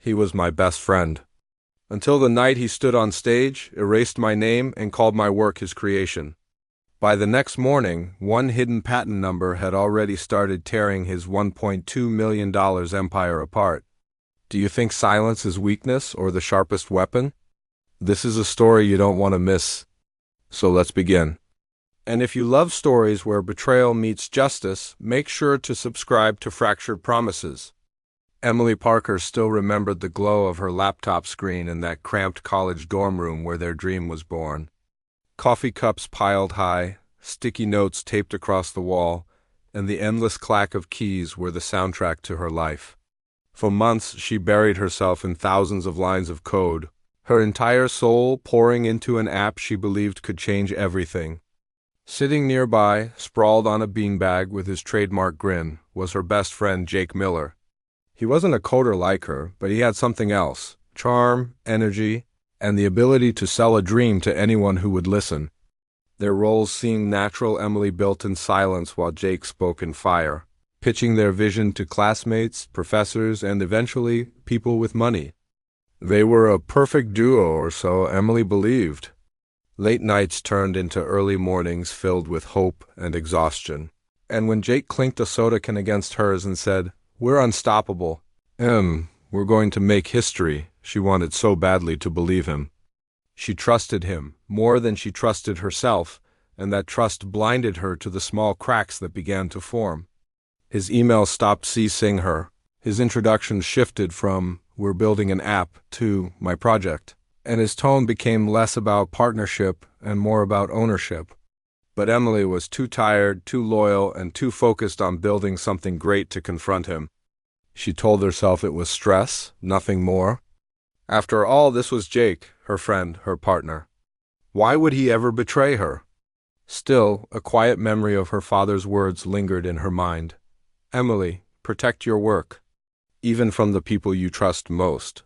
He was my best friend. Until the night he stood on stage, erased my name, and called my work his creation. By the next morning, one hidden patent number had already started tearing his $1.2 million empire apart. Do you think silence is weakness or the sharpest weapon? This is a story you don't want to miss. So let's begin. And if you love stories where betrayal meets justice, make sure to subscribe to Fractured Promises. Emily Parker still remembered the glow of her laptop screen in that cramped college dorm room where their dream was born. Coffee cups piled high, sticky notes taped across the wall, and the endless clack of keys were the soundtrack to her life. For months she buried herself in thousands of lines of code, her entire soul pouring into an app she believed could change everything. Sitting nearby, sprawled on a beanbag with his trademark grin, was her best friend Jake Miller. He wasn't a coder like her, but he had something else: charm, energy, and the ability to sell a dream to anyone who would listen. Their roles seemed natural. Emily built in silence while Jake spoke in fire, pitching their vision to classmates, professors, and eventually people with money. They were a perfect duo, or so Emily believed. Late nights turned into early mornings filled with hope and exhaustion. And when Jake clinked a soda can against hers and said, "We're unstoppable. We're going to make history," she wanted so badly to believe him. She trusted him more than she trusted herself, and that trust blinded her to the small cracks that began to form. His emails stopped seeing her. His introductions shifted from, "We're building an app," to "My project." And his tone became less about partnership and more about ownership. But Emily was too tired, too loyal, and too focused on building something great to confront him. She told herself it was stress, nothing more. After all, this was Jake, her friend, her partner. Why would he ever betray her? Still, a quiet memory of her father's words lingered in her mind. "Emily, protect your work, even from the people you trust most."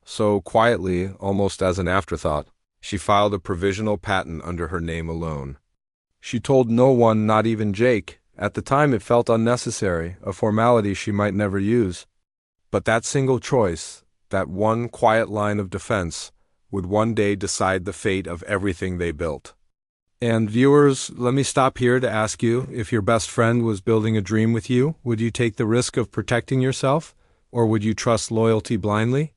So quietly, almost as an afterthought, she filed a provisional patent under her name alone. She told no one, not even Jake. At the time it felt unnecessary, a formality she might never use. But that single choice, that one quiet line of defense, would one day decide the fate of everything they built. And viewers, let me stop here to ask you, if your best friend was building a dream with you, would you take the risk of protecting yourself, or would you trust loyalty blindly?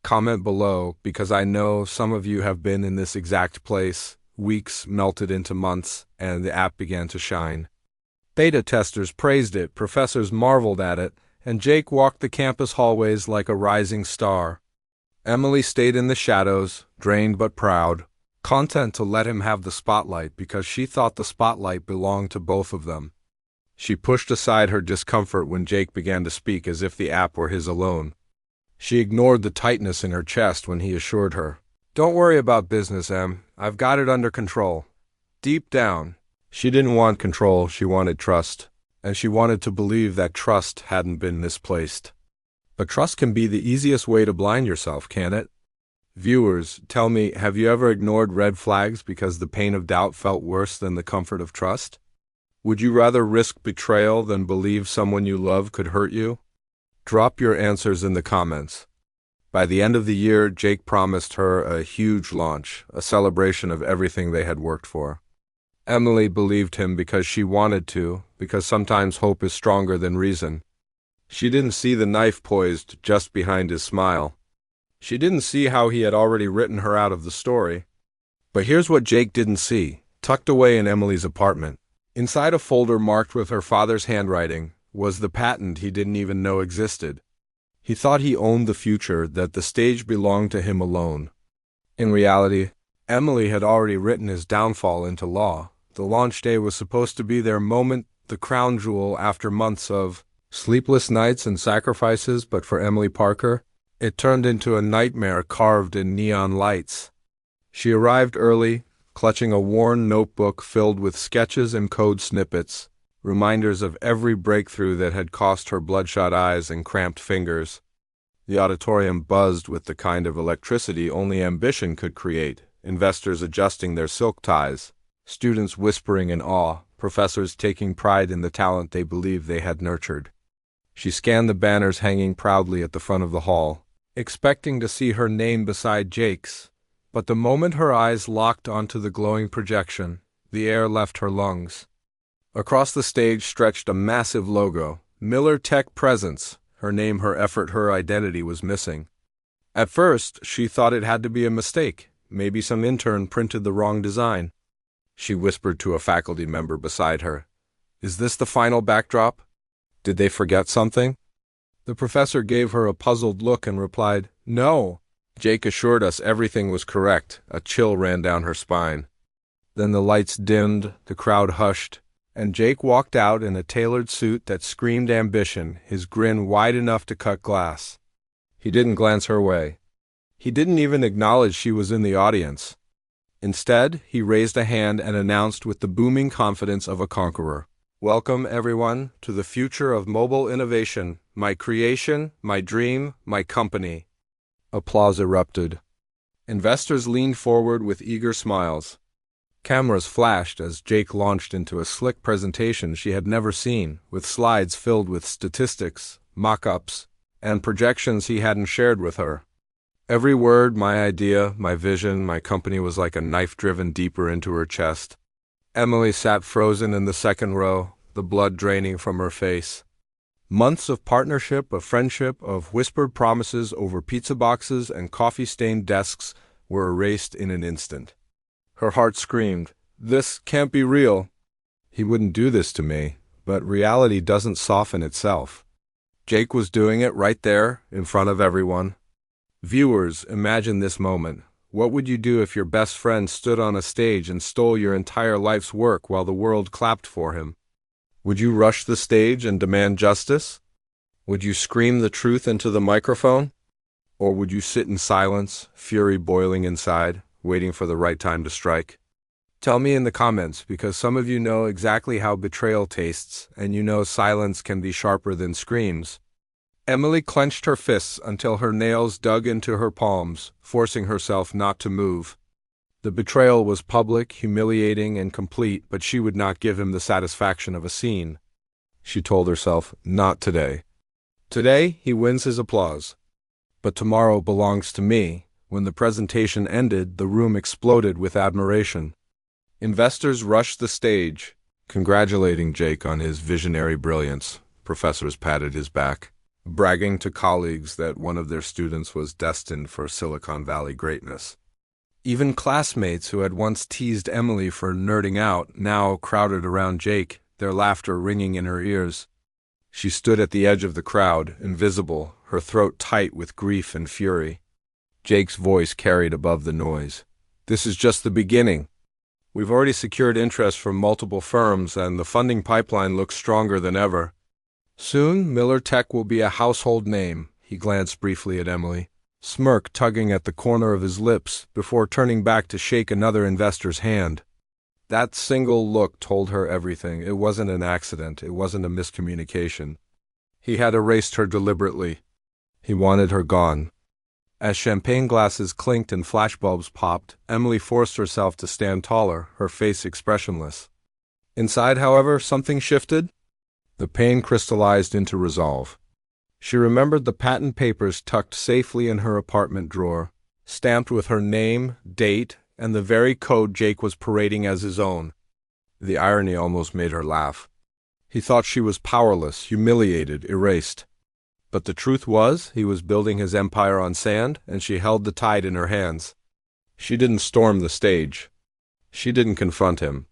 Comment below, because I know some of you have been in this exact place. Weeks melted into months, and the app began to shine. Beta testers praised it, professors marveled at it, and Jake walked the campus hallways like a rising star. Emily stayed in the shadows, drained but proud, content to let him have the spotlight because she thought the spotlight belonged to both of them. She pushed aside her discomfort when Jake began to speak as if the app were his alone. She ignored the tightness in her chest when he assured her, "Don't worry about business, Em. I've got it under control." Deep down, she didn't want control, she wanted trust, and she wanted to believe that trust hadn't been misplaced. But trust can be the easiest way to blind yourself, can't it? Viewers, tell me, have you ever ignored red flags because the pain of doubt felt worse than the comfort of trust? Would you rather risk betrayal than believe someone you love could hurt you? Drop your answers in the comments. By the end of the year, Jake promised her a huge launch, a celebration of everything they had worked for. Emily believed him because she wanted to, because sometimes hope is stronger than reason. She didn't see the knife poised just behind his smile. She didn't see how he had already written her out of the story. But here's what Jake didn't see. Tucked away in Emily's apartment, inside a folder marked with her father's handwriting, was the patent he didn't even know existed. He thought he owned the future, that the stage belonged to him alone. In reality, Emily had already written his downfall into law. The launch day was supposed to be their moment, the crown jewel after months of sleepless nights and sacrifices, but for Emily Parker, it turned into a nightmare carved in neon lights. She arrived early, clutching a worn notebook filled with sketches and code snippets, reminders of every breakthrough that had cost her bloodshot eyes and cramped fingers. The auditorium buzzed with the kind of electricity only ambition could create, investors adjusting their silk ties, students whispering in awe, professors taking pride in the talent they believed they had nurtured. She scanned the banners hanging proudly at the front of the hall, expecting to see her name beside Jake's. But the moment her eyes locked onto the glowing projection, the air left her lungs. Across the stage stretched a massive logo, Miller Tech Presence. Her name, her effort, her identity was missing. At first, she thought it had to be a mistake. Maybe some intern printed the wrong design. She whispered to a faculty member beside her, "Is this the final backdrop? Did they forget something?" The professor gave her a puzzled look and replied, "No." Jake assured us everything was correct. A chill ran down her spine. Then the lights dimmed, the crowd hushed, and Jake walked out in a tailored suit that screamed ambition, his grin wide enough to cut glass. He didn't glance her way. He didn't even acknowledge she was in the audience. Instead, he raised a hand and announced with the booming confidence of a conqueror, "Welcome, everyone, to the future of mobile innovation, my creation, my dream, my company." Applause erupted. Investors leaned forward with eager smiles. Cameras flashed as Jake launched into a slick presentation she had never seen, with slides filled with statistics, mock-ups, and projections he hadn't shared with her. Every word, my idea, my vision, my company was like a knife driven deeper into her chest. Emily sat frozen in the second row, the blood draining from her face. Months of partnership, of friendship, of whispered promises over pizza boxes and coffee-stained desks were erased in an instant. Her heart screamed, "This can't be real." He wouldn't do this to me, but reality doesn't soften itself. Jake was doing it right there, in front of everyone. Viewers, imagine this moment. What would you do if your best friend stood on a stage and stole your entire life's work while the world clapped for him? Would you rush the stage and demand justice? Would you scream the truth into the microphone? Or would you sit in silence, fury boiling inside, waiting for the right time to strike? Tell me in the comments, because some of you know exactly how betrayal tastes, and you know silence can be sharper than screams. Emily clenched her fists until her nails dug into her palms, forcing herself not to move. The betrayal was public, humiliating, and complete, but she would not give him the satisfaction of a scene. She told herself, not today. Today, he wins his applause. But tomorrow belongs to me. When the presentation ended, the room exploded with admiration. Investors rushed the stage, congratulating Jake on his visionary brilliance. Professors patted his back, bragging to colleagues that one of their students was destined for Silicon Valley greatness. Even classmates who had once teased Emily for nerding out now crowded around Jake, their laughter ringing in her ears. She stood at the edge of the crowd, invisible, her throat tight with grief and fury. Jake's voice carried above the noise. "This is just the beginning. We've already secured interest from multiple firms, and the funding pipeline looks stronger than ever. Soon, Miller Tech will be a household name." He glanced briefly at Emily, smirk tugging at the corner of his lips before turning back to shake another investor's hand. That single look told her everything. It wasn't an accident. It wasn't a miscommunication. He had erased her deliberately. He wanted her gone. As champagne glasses clinked and flashbulbs popped, Emily forced herself to stand taller, her face expressionless. Inside, however, something shifted. The pain crystallized into resolve. She remembered the patent papers tucked safely in her apartment drawer, stamped with her name, date, and the very code Jake was parading as his own. The irony almost made her laugh. He thought she was powerless, humiliated, erased. But the truth was, he was building his empire on sand, and she held the tide in her hands. She didn't storm the stage. She didn't confront him.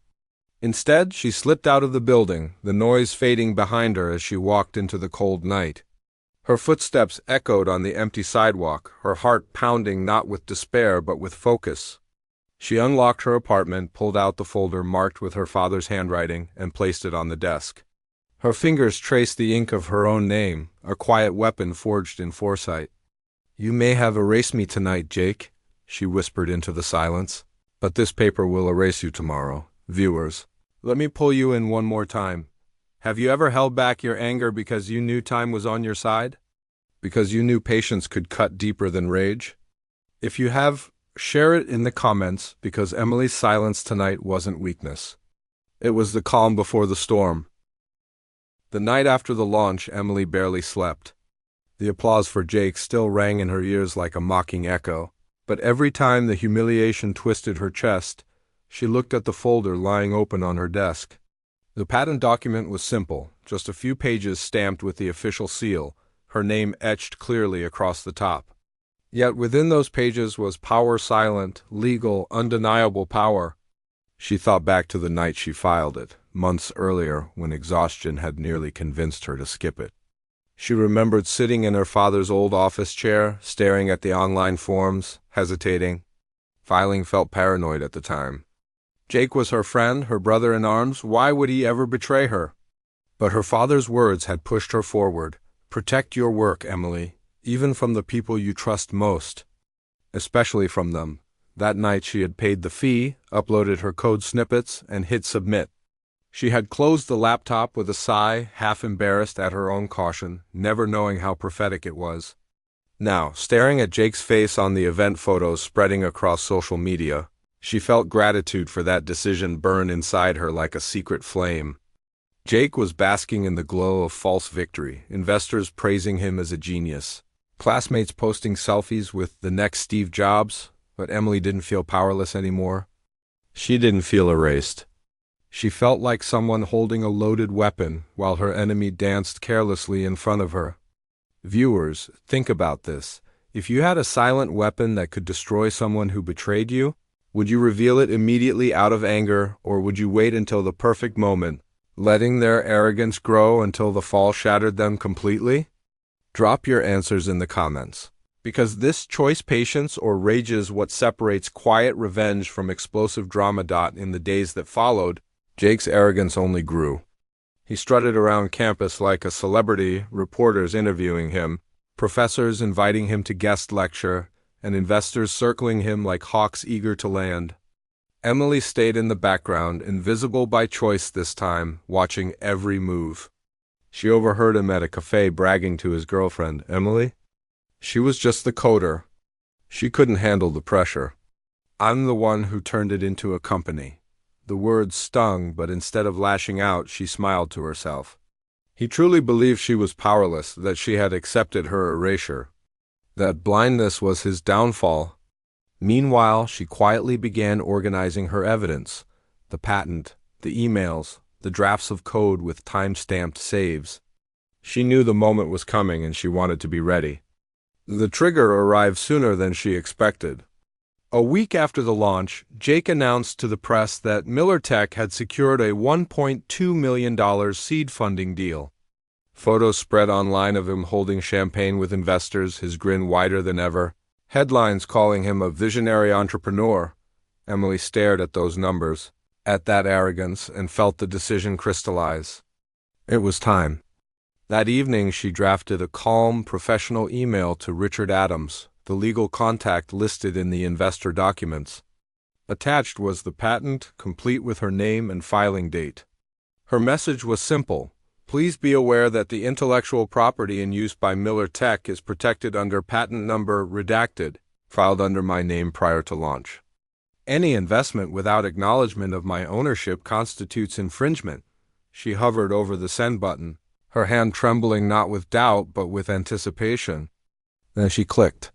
Instead, she slipped out of the building, the noise fading behind her as she walked into the cold night. Her footsteps echoed on the empty sidewalk, her heart pounding not with despair but with focus. She unlocked her apartment, pulled out the folder marked with her father's handwriting, and placed it on the desk. Her fingers traced the ink of her own name, a quiet weapon forged in foresight. "You may have erased me tonight, Jake," she whispered into the silence, "but this paper will erase you tomorrow." Viewers, let me pull you in one more time. Have you ever held back your anger because you knew time was on your side? Because you knew patience could cut deeper than rage? If you have, share it in the comments, because Emily's silence tonight wasn't weakness. It was the calm before the storm. The night after the launch, Emily barely slept. The applause for Jake still rang in her ears like a mocking echo, but every time the humiliation twisted her chest, she looked at the folder lying open on her desk. The patent document was simple, just a few pages stamped with the official seal, her name etched clearly across the top. Yet within those pages was power, silent, legal, undeniable power. She thought back to the night she filed it, months earlier, when exhaustion had nearly convinced her to skip it. She remembered sitting in her father's old office chair, staring at the online forms, hesitating. Filing felt paranoid at the time. Jake was her friend, her brother in arms. Why would he ever betray her? But her father's words had pushed her forward. Protect your work, Emily, even from the people you trust most. Especially from them. That night she had paid the fee, uploaded her code snippets, and hit submit. She had closed the laptop with a sigh, half embarrassed at her own caution, never knowing how prophetic it was. Now, staring at Jake's face on the event photos spreading across social media, she felt gratitude for that decision burn inside her like a secret flame. Jake was basking in the glow of false victory, investors praising him as a genius, classmates posting selfies with the next Steve Jobs, but Emily didn't feel powerless anymore. She didn't feel erased. She felt like someone holding a loaded weapon while her enemy danced carelessly in front of her. Viewers, think about this. If you had a silent weapon that could destroy someone who betrayed you, would you reveal it immediately out of anger, or would you wait until the perfect moment, letting their arrogance grow until the fall shattered them completely? Drop your answers in the comments. Because this choice patience or rage is what separates quiet revenge from explosive drama. In the days that followed, Jake's arrogance only grew. He strutted around campus like a celebrity, reporters interviewing him, professors inviting him to guest lecture, and investors circling him like hawks eager to land. Emily stayed in the background, invisible by choice this time, watching every move. She overheard him at a cafe bragging to his girlfriend, Emily. She was just the coder. She couldn't handle the pressure. I'm the one who turned it into a company. The words stung, but instead of lashing out, she smiled to herself. He truly believed she was powerless, that she had accepted her erasure. That blindness was his downfall. Meanwhile, she quietly began organizing her evidence. The patent, the emails, the drafts of code with time-stamped saves. She knew the moment was coming and she wanted to be ready. The trigger arrived sooner than she expected. A week after the launch, Jake announced to the press that Miller Tech had secured a $1.2 million seed funding deal. Photos spread online of him holding champagne with investors, his grin wider than ever. Headlines calling him a visionary entrepreneur. Emily stared at those numbers, at that arrogance, and felt the decision crystallize. It was time. That evening she drafted a calm, professional email to Richard Adams, the legal contact listed in the investor documents. Attached was the patent, complete with her name and filing date. Her message was simple. Please be aware that the intellectual property in use by Miller Tech is protected under patent number redacted, filed under my name prior to launch. Any investment without acknowledgement of my ownership constitutes infringement. She hovered over the send button, her hand trembling not with doubt but with anticipation. Then she clicked.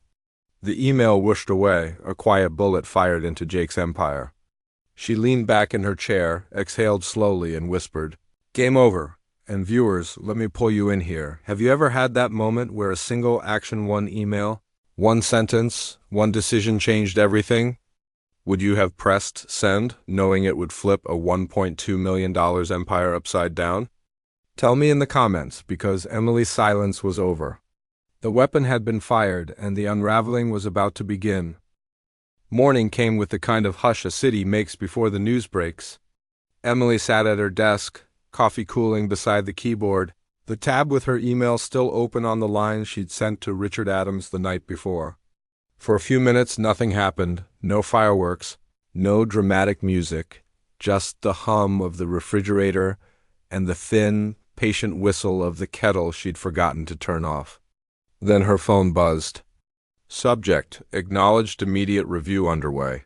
The email whooshed away, a quiet bullet fired into Jake's empire. She leaned back in her chair, exhaled slowly, and whispered, "Game over. And viewers, let me pull you in here. Have you ever had that moment where a single action, one email, one sentence, one decision changed everything? Would you have pressed send, knowing it would flip a $1.2 million empire upside down? Tell me in the comments, because Emily's silence was over. The weapon had been fired, and the unraveling was about to begin. Morning came with the kind of hush a city makes before the news breaks. Emily sat at her desk, coffee cooling beside the keyboard, the tab with her email still open on the line she'd sent to Richard Adams the night before. For a few minutes nothing happened, no fireworks, no dramatic music, just the hum of the refrigerator and the thin, patient whistle of the kettle she'd forgotten to turn off. Then her phone buzzed. Subject: acknowledged, immediate review underway.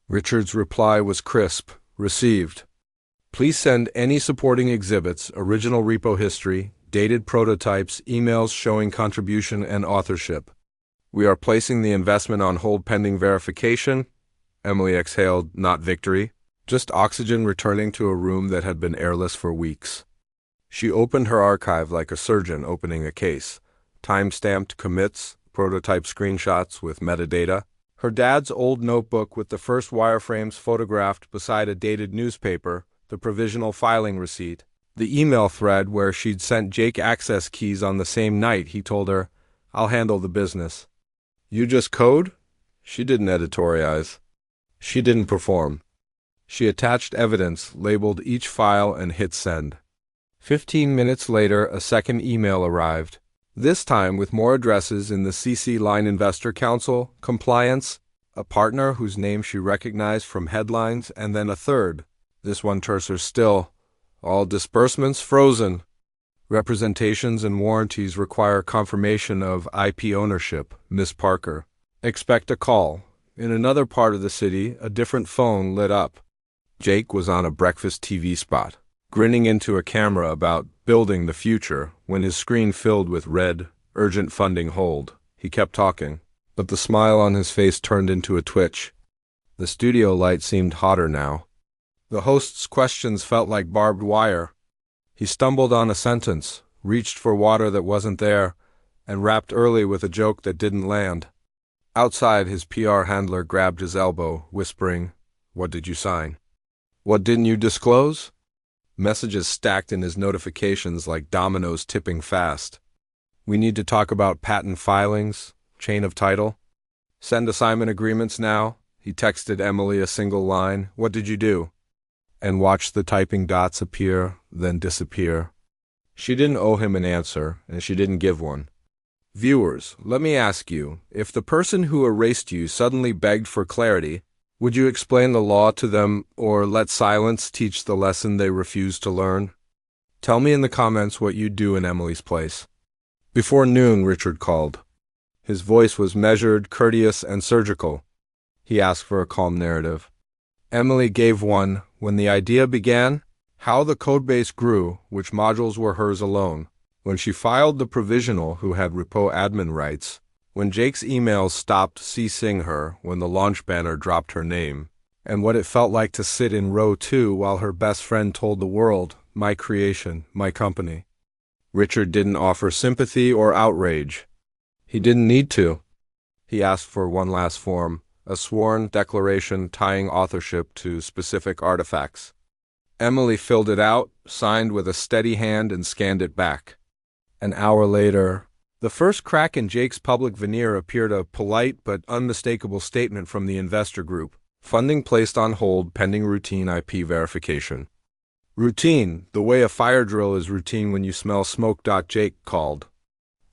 Richard's reply was crisp. Received. Please send any supporting exhibits, original repo history, dated prototypes, emails showing contribution and authorship. We are placing the investment on hold pending verification. Emily exhaled, not victory, just oxygen returning to a room that had been airless for weeks. She opened her archive like a surgeon opening a case. Time-stamped commits, prototype screenshots with metadata. Her dad's old notebook with the first wireframes photographed beside a dated newspaper, the provisional filing receipt. The email thread where she'd sent Jake access keys on the same night he told her, "I'll handle the business." "You just code?" She didn't editorialize. She didn't perform. She attached evidence, labeled each file, and hit send. 15 minutes later, a second email arrived, this time with more addresses in the CC line Investor Council, Compliance, a partner whose name she recognized from headlines, and then a third, this one terser still, all disbursements frozen. Representations and warranties require confirmation of IP ownership, Miss Parker. Expect a call. In another part of the city, a different phone lit up. Jake was on a breakfast TV spot, grinning into a camera about building the future when his screen filled with red, urgent funding hold. He kept talking, but the smile on his face turned into a twitch. The studio light seemed hotter now. The host's questions felt like barbed wire. He stumbled on a sentence, reached for water that wasn't there, and wrapped early with a joke that didn't land. Outside, his PR handler grabbed his elbow, whispering, "What did you sign? What didn't you disclose?" Messages stacked in his notifications like dominoes tipping fast. "We need to talk about patent filings, chain of title. Send assignment agreements now." He texted Emily a single line, "What did you do?" And watched the typing dots appear, then disappear. She didn't owe him an answer, and she didn't give one. Viewers, let me ask you, if the person who erased you suddenly begged for clarity, would you explain the law to them or let silence teach the lesson they refuse to learn? Tell me in the comments what you'd do in Emily's place. Before noon, Richard called. His voice was measured, courteous, and surgical. He asked for a calm narrative. Emily gave one. When the idea began, how the codebase grew, which modules were hers alone, when she filed the provisional who had repo admin rights, when Jake's emails stopped CCing her when the launch banner dropped her name, and what it felt like to sit in row 2 while her best friend told the world, "My creation, my company." Richard didn't offer sympathy or outrage. He didn't need to. He asked for one last form, a sworn declaration tying authorship to specific artifacts. Emily filled it out, signed with a steady hand, and scanned it back. An hour later, the first crack in Jake's public veneer appeared, a polite but unmistakable statement from the investor group. Funding placed on hold pending routine IP verification. Routine, the way a fire drill is routine when you smell smoke. Jake called.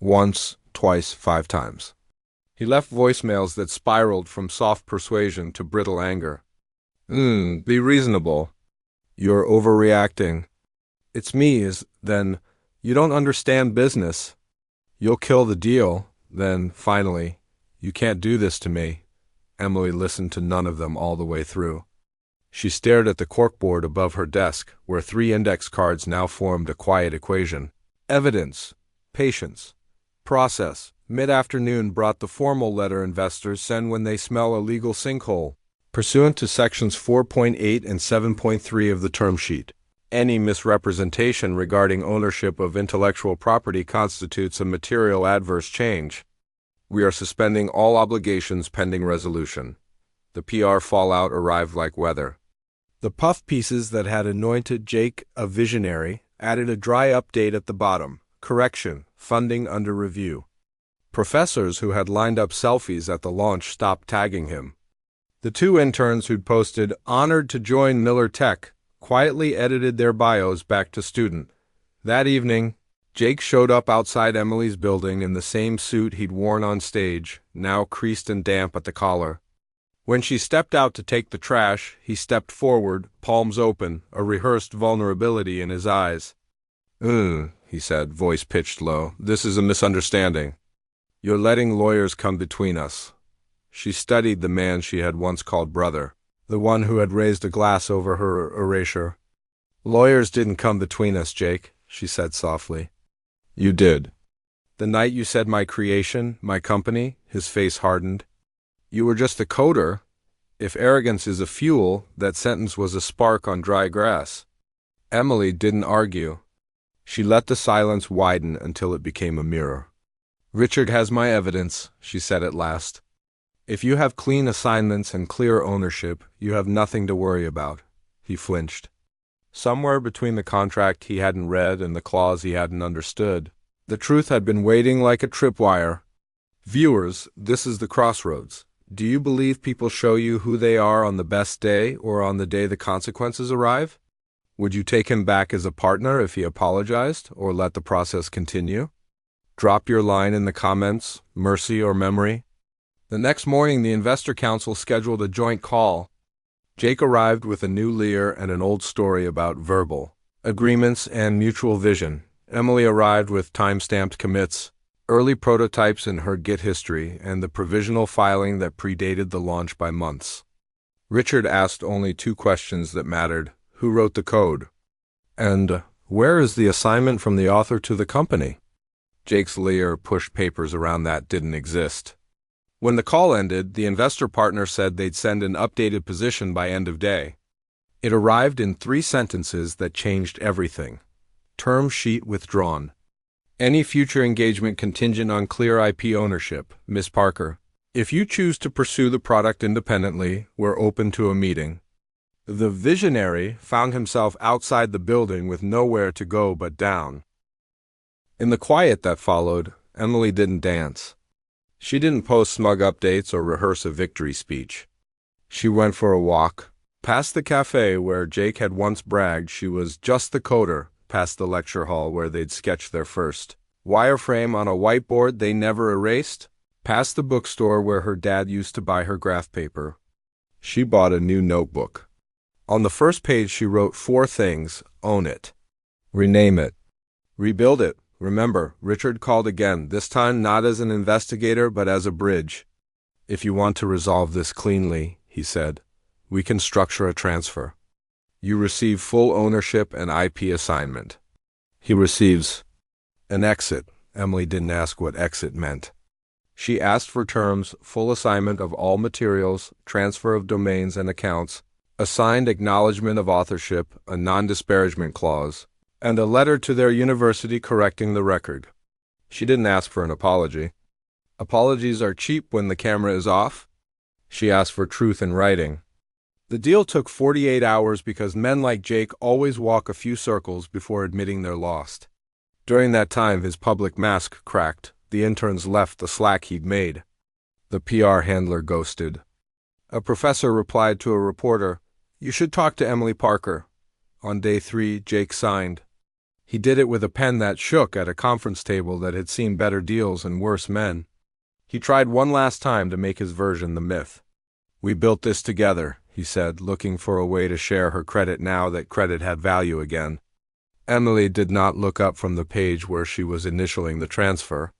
Once, twice, 5 times. He left voicemails that spiraled from soft persuasion to brittle anger. Be reasonable. You're overreacting. It's me, then, you don't understand business. You'll kill the deal. Then, finally, you can't do this to me. Emily listened to none of them all the way through. She stared at the corkboard above her desk, where 3 index cards now formed a quiet equation. Evidence, patience, process. Mid-afternoon brought the formal letter investors send when they smell a legal sinkhole, pursuant to sections 4.8 and 7.3 of the term sheet. Any misrepresentation regarding ownership of intellectual property constitutes a material adverse change. We are suspending all obligations pending resolution. The PR fallout arrived like weather. The puff pieces that had anointed Jake a visionary added a dry update at the bottom. Correction, funding under review. Professors who had lined up selfies at the launch stopped tagging him. The 2 interns who'd posted "honored to join Miller Tech" quietly edited their bios back to student. That evening, Jake showed up outside Emily's building in the same suit he'd worn on stage, now creased and damp at the collar. When she stepped out to take the trash, he stepped forward, palms open, a rehearsed vulnerability in his eyes. He said, voice pitched low, "this is a misunderstanding. You're letting lawyers come between us." She studied the man she had once called brother, the one who had raised a glass over her erasure. "Lawyers didn't come between us, Jake," she said softly. You did. The night you said my creation, my company, his face hardened. You were just a coder. If arrogance is a fuel, that sentence was a spark on dry grass. Emily didn't argue. She let the silence widen until it became a mirror. Richard has my evidence, she said at last. If you have clean assignments and clear ownership, you have nothing to worry about. He flinched. Somewhere between the contract he hadn't read and the clause he hadn't understood, the truth had been waiting like a tripwire. Viewers, this is the crossroads. Do you believe people show you who they are on the best day or on the day the consequences arrive? Would you take him back as a partner if he apologized or let the process continue? Drop your line in the comments, mercy or memory. The next morning, the Investor Council scheduled a joint call. Jake arrived with a new Lear and an old story about verbal agreements and mutual vision. Emily arrived with time-stamped commits, early prototypes in her Git history, and the provisional filing that predated the launch by months. Richard asked only two questions that mattered. Who wrote the code? And where is the assignment from the author to the company? Jake's Lear pushed papers around that didn't exist. When the call ended, the investor partner said they'd send an updated position by end of day. It arrived in 3 sentences that changed everything. Term sheet withdrawn. Any future engagement contingent on clear IP ownership, Miss Parker. If you choose to pursue the product independently, we're open to a meeting. The visionary found himself outside the building with nowhere to go but down. In the quiet that followed, Emily didn't dance. She didn't post smug updates or rehearse a victory speech. She went for a walk, past the cafe where Jake had once bragged she was just the coder, past the lecture hall where they'd sketched their first wireframe on a whiteboard they never erased, past the bookstore where her dad used to buy her graph paper. She bought a new notebook. On the first page she wrote 4 things: own it, rename it, rebuild it. Remember, Richard called again, this time not as an investigator but as a bridge. If you want to resolve this cleanly, he said, we can structure a transfer. You receive full ownership and IP assignment. He receives an exit. Emily didn't ask what exit meant. She asked for terms, full assignment of all materials, transfer of domains and accounts, assigned acknowledgement of authorship, a non-disparagement clause, and a letter to their university correcting the record. She didn't ask for an apology. Apologies are cheap when the camera is off. She asked for truth in writing. The deal took 48 hours because men like Jake always walk a few circles before admitting they're lost. During that time, his public mask cracked. The interns left the slack he'd made. The PR handler ghosted. A professor replied to a reporter, "You should talk to Emily Parker." On day 3, Jake signed. He did it with a pen that shook at a conference table that had seen better deals and worse men. He tried one last time to make his version the myth. We built this together, he said, looking for a way to share her credit now that credit had value again. Emily did not look up from the page where she was initialing the transfer.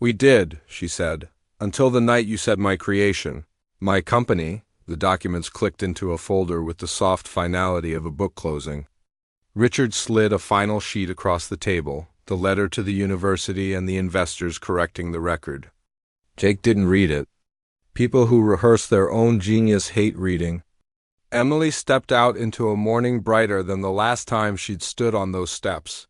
We did, she said, until the night you said my creation, my company. The documents clicked into a folder with the soft finality of a book closing. Richard slid a final sheet across the table, the letter to the university and the investors correcting the record. Jake didn't read it. People who rehearse their own genius hate reading. Emily stepped out into a morning brighter than the last time she'd stood on those steps.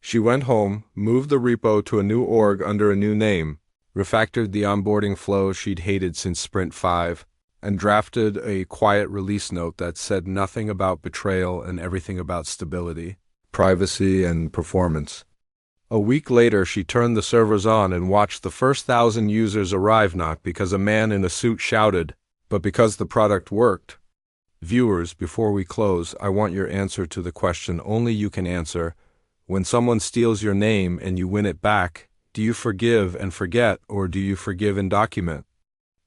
She went home, moved the repo to a new org under a new name, refactored the onboarding flow she'd hated since Sprint 5, and drafted a quiet release note that said nothing about betrayal and everything about stability, privacy, and performance. A week later, she turned the servers on and watched the first 1,000 users arrive, not because a man in a suit shouted, but because the product worked. Viewers, before we close, I want your answer to the question only you can answer. When someone steals your name and you win it back, do you forgive and forget, or do you forgive and document?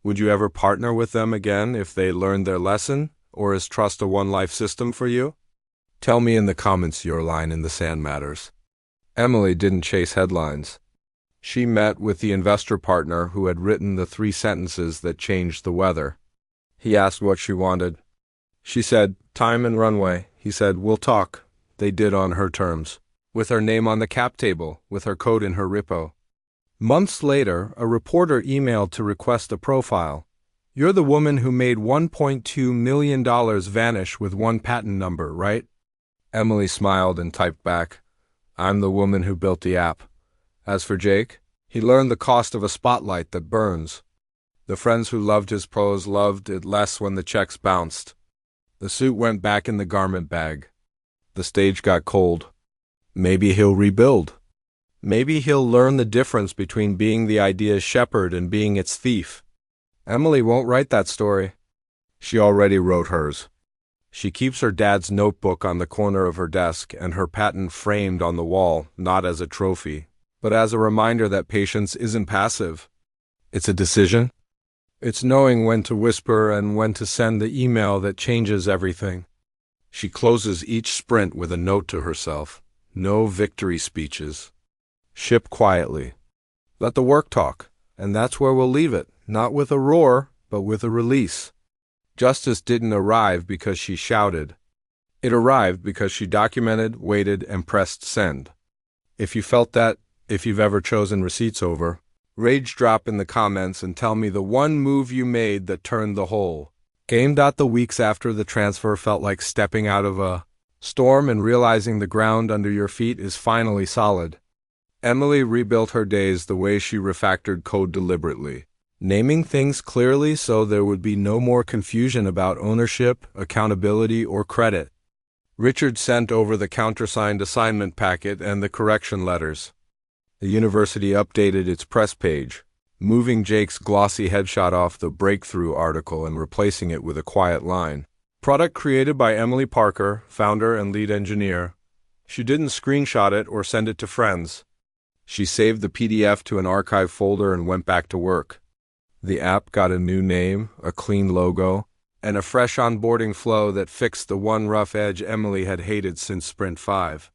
Would you ever partner with them again if they learned their lesson, or is trust a one-life system for you? Tell me in the comments your line in the sand matters. Emily didn't chase headlines. She met with the investor partner who had written the 3 sentences that changed the weather. He asked what she wanted. She said, time and runway. He said, we'll talk. They did on her terms. with her name on the cap table, with her code in her repo. Months later, a reporter emailed to request a profile. "You're the woman who made $1.2 million vanish with one patent number, right?" Emily smiled and typed back, "I'm the woman who built the app." As for Jake, he learned the cost of a spotlight that burns. The friends who loved his prose loved it less when the checks bounced. The suit went back in the garment bag. The stage got cold. Maybe he'll rebuild. Maybe he'll learn the difference between being the idea's shepherd and being its thief. Emily won't write that story. She already wrote hers. She keeps her dad's notebook on the corner of her desk and her patent framed on the wall, not as a trophy, but as a reminder that patience isn't passive. It's a decision. It's knowing when to whisper and when to send the email that changes everything. She closes each sprint with a note to herself. No victory speeches. Ship quietly. Let the work talk, and that's where we'll leave it, not with a roar, but with a release. Justice didn't arrive because she shouted. It arrived because she documented, waited, and pressed send. If you felt that, if you've ever chosen receipts over, rage drop in the comments and tell me the one move you made that turned the whole game. The weeks after the transfer felt like stepping out of a storm and realizing the ground under your feet is finally solid. Emily rebuilt her days the way she refactored code deliberately, naming things clearly so there would be no more confusion about ownership, accountability, or credit. Richard sent over the countersigned assignment packet and the correction letters. The university updated its press page, moving Jake's glossy headshot off the breakthrough article and replacing it with a quiet line. Product created by Emily Parker, founder and lead engineer. She didn't screenshot it or send it to friends. She saved the PDF to an archive folder and went back to work. The app got a new name, a clean logo, and a fresh onboarding flow that fixed the one rough edge Emily had hated since Sprint 5.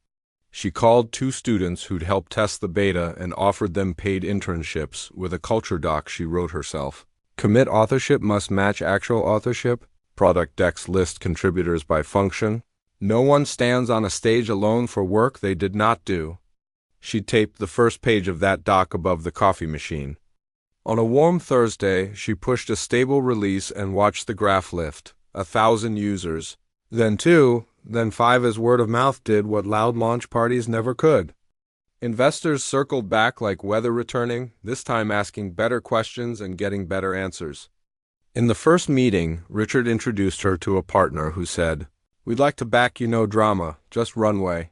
She called 2 students who'd helped test the beta and offered them paid internships with a culture doc she wrote herself. Commit authorship must match actual authorship. Product decks list contributors by function. No one stands on a stage alone for work they did not do. She taped the first page of that doc above the coffee machine. On a warm Thursday, she pushed a stable release and watched the graph lift. 1,000 users. Then 2, then 5 as word of mouth did what loud launch parties never could. Investors circled back like weather returning, this time asking better questions and getting better answers. In the first meeting, Richard introduced her to a partner who said, "We'd like to back you, no drama, just runway."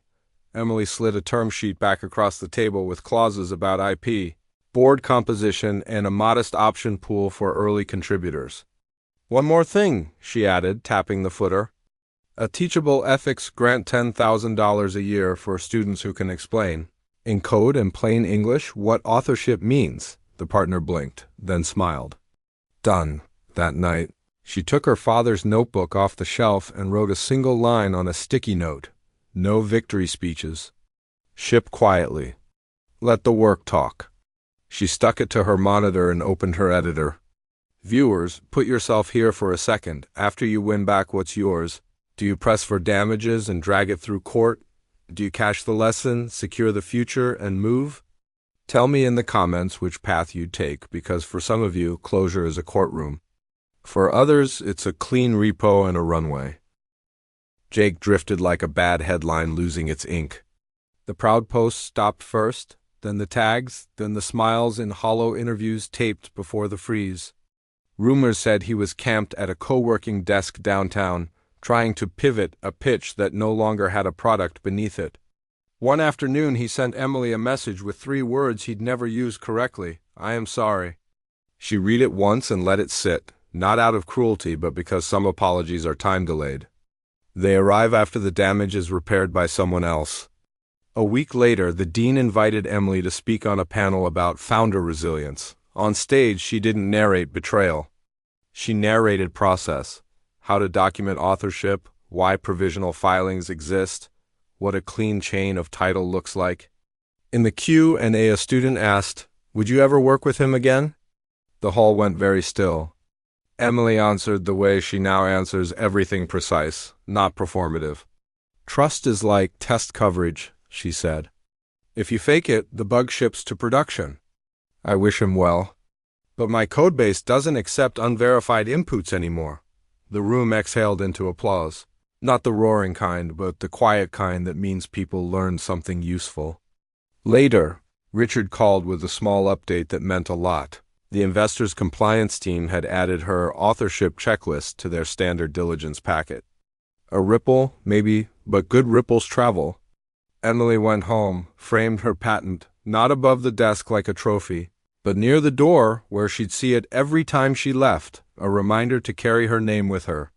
Emily slid a term sheet back across the table with clauses about IP, board composition, and a modest option pool for early contributors. "One more thing," she added, tapping the footer. "A teachable ethics grant $10,000 a year for students who can explain, in code and plain English, what authorship means." The partner blinked, then smiled. Done. That night, she took her father's notebook off the shelf and wrote a single line on a sticky note. No victory speeches. Ship quietly. Let the work talk. She stuck it to her monitor and opened her editor. "Viewers, put yourself here for a second. After you win back what's yours, do you press for damages and drag it through court? Do you cash the lesson, secure the future, and move? Tell me in the comments which path you'd take, because for some of you, closure is a courtroom. For others, it's a clean repo and a runway." Jake drifted like a bad headline losing its ink. The proud posts stopped first, then the tags, then the smiles in hollow interviews taped before the freeze. Rumors said he was camped at a co-working desk downtown, trying to pivot a pitch that no longer had a product beneath it. One afternoon he sent Emily a message with 3 words he'd never used correctly: "I am sorry." She read it once and let it sit, not out of cruelty but because some apologies are time-delayed. They arrive after the damage is repaired by someone else. A week later, the dean invited Emily to speak on a panel about founder resilience. On stage, she didn't narrate betrayal. She narrated process, how to document authorship, why provisional filings exist, what a clean chain of title looks like. In the Q&A, a student asked, "Would you ever work with him again?" The hall went very still. Emily answered the way she now answers everything: precise, not performative. Trust is like test coverage. she said. If you fake it, the bug ships to production. I wish him well. But my codebase doesn't accept unverified inputs anymore. The room exhaled into applause. Not the roaring kind, but the quiet kind that means people learn something useful. Later, Richard called with a small update that meant a lot. The investors' compliance team had added her authorship checklist to their standard diligence packet. A ripple, maybe, but good ripples travel. Emily went home, framed her patent, not above the desk like a trophy, but near the door where she'd see it every time she left, a reminder to carry her name with her.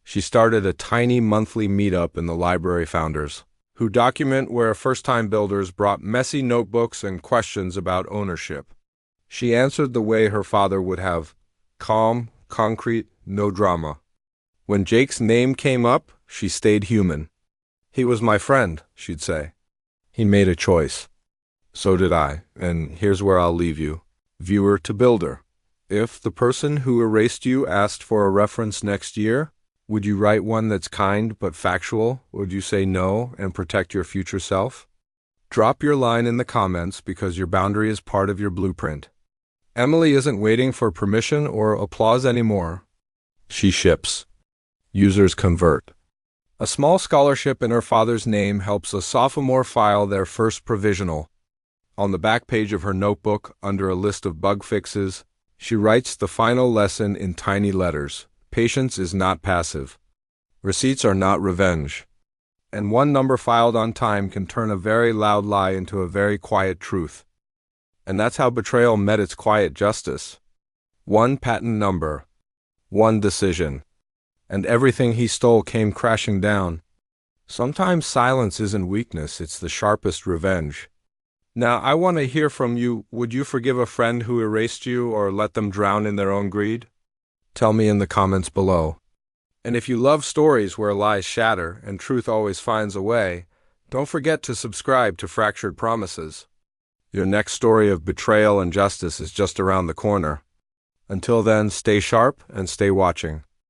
She started a tiny monthly meetup in the library founders, who document where first-time builders brought messy notebooks and questions about ownership. She answered the way her father would have, calm, concrete, no drama. When Jake's name came up, she stayed human. He was my friend, she'd say. He made a choice. So did I, and here's where I'll leave you. Viewer to builder. If the person who erased you asked for a reference next year, would you write one that's kind but factual? Would you say no and protect your future self? Drop your line in the comments because your boundary is part of your blueprint. Emily isn't waiting for permission or applause anymore. She ships. Users convert. A small scholarship in her father's name helps a sophomore file their first provisional. On the back page of her notebook, under a list of bug fixes, she writes the final lesson in tiny letters. Patience is not passive. Receipts are not revenge. And one number filed on time can turn a very loud lie into a very quiet truth. And that's how Betrayal met its quiet justice. One patent number. One decision. And everything he stole came crashing down. Sometimes silence isn't weakness, it's the sharpest revenge. Now, I want to hear from you. Would you forgive a friend who erased you or let them drown in their own greed? Tell me in the comments below. And if you love stories where lies shatter and truth always finds a way, don't forget to subscribe to Fractured Promises. Your next story of betrayal and justice is just around the corner. Until then, stay sharp and stay watching.